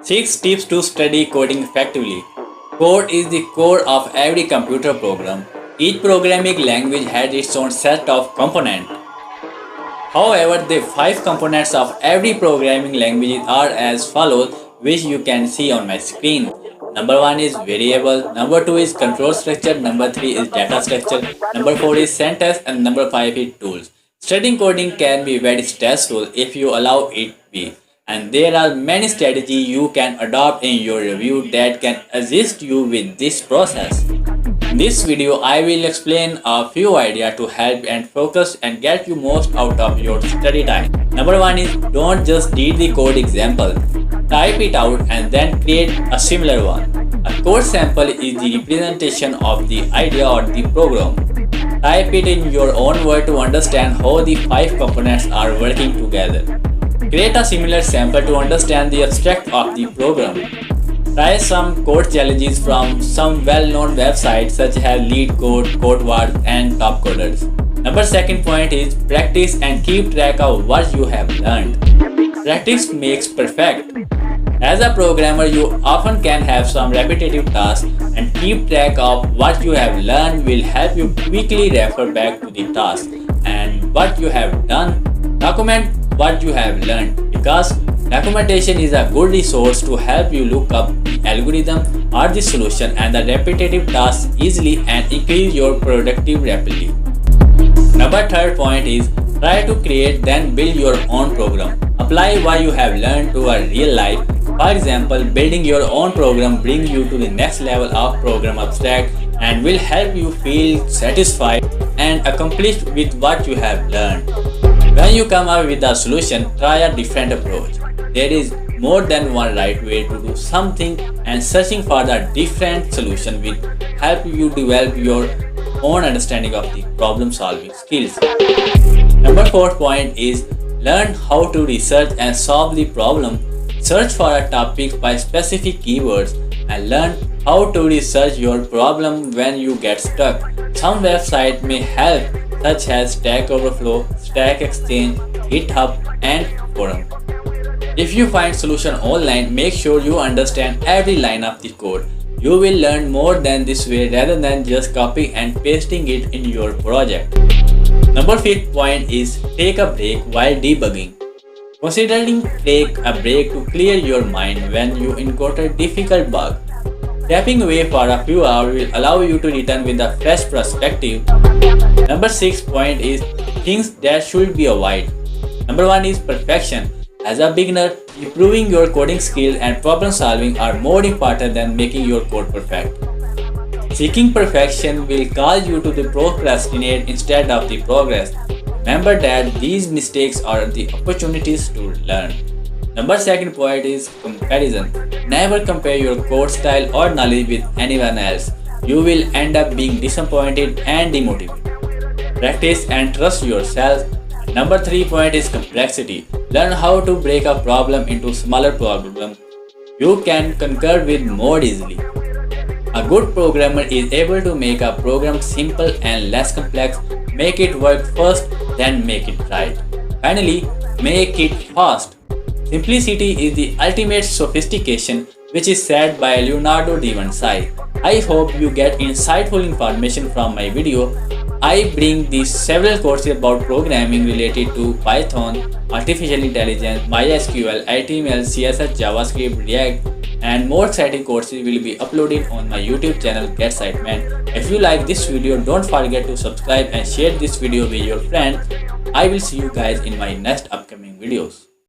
6 tips to study coding effectively. Code is the core of every computer program. Each programming language has its own set of components. However, the 5 components of every programming language are as follows, which you can see on my screen. Number 1 is variable, number 2 is control structure, number 3 is data structure, number 4 is syntax, and number 5 is tools. Studying coding can be very stressful if you allow it to be, and there are many strategies you can adopt in your review that can assist you with this process. In this video, I will explain a few ideas to help and focus and get you most out of your study time. Number 1 is don't just read the code example. Type it out and then create a similar one. A code sample is the representation of the idea or the program. Type it in your own word to understand how the 5 components are working together. Create a similar sample to understand the abstract of the program. Try some code challenges from some well-known websites such as LeetCode, CodeWars, and Top Coders. Number 2 point is practice and keep track of what you have learned. Practice makes perfect. As a programmer, you often can have some repetitive tasks, and keep track of what you have learned will help you quickly refer back to the task and what you have done. Document what you have learned, because documentation is a good resource to help you look up the algorithm or the solution and the repetitive tasks easily and increase your productivity rapidly. Number 3 point is try to create then build your own program. Apply what you have learned to a real life. For example, building your own program brings you to the next level of program abstract and will help you feel satisfied and accomplished with what you have learned. When you come up with a solution, try a different approach. There is more than one right way to do something, and searching for the different solution will help you develop your own understanding of the problem solving skills. Number 4 point is learn how to research and solve the problem. Search for a topic by specific keywords and learn how to research your problem when you get stuck. Some websites may help, such as Stack Overflow, Stack Exchange, GitHub, and Forum. If you find solution online, make sure you understand every line of the code. You will learn more than this way rather than just copying and pasting it in your project. Number 5 point is take a break while debugging. Considering take a break to clear your mind when you encounter difficult bug. Stepping away for a few hours will allow you to return with a fresh perspective. Number 6 point is things that should be avoided. Number 1 is perfection. As a beginner, improving your coding skills and problem solving are more important than making your code perfect. Seeking perfection will cause you to procrastinate instead of the progress. Remember that these mistakes are the opportunities to learn. Number 2 point is comparison. Never compare your code style or knowledge with anyone else. You will end up being disappointed and demotivated. Practice and trust yourself. Number 3 point is complexity. Learn how to break a problem into smaller problems you can conquer with more easily. A good programmer is able to make a program simple and less complex. Make it work first, then make it right. Finally, make it fast. Simplicity is the ultimate sophistication, which is said by Leonardo da Vinci. I hope you get insightful information from my video. I bring these several courses about programming related to Python, artificial intelligence, MySQL, HTML, CSS, JavaScript, React, and more exciting courses will be uploaded on my YouTube channel Getsitement. If you like this video, don't forget to subscribe and share this video with your friends. I will see you guys in my next upcoming videos.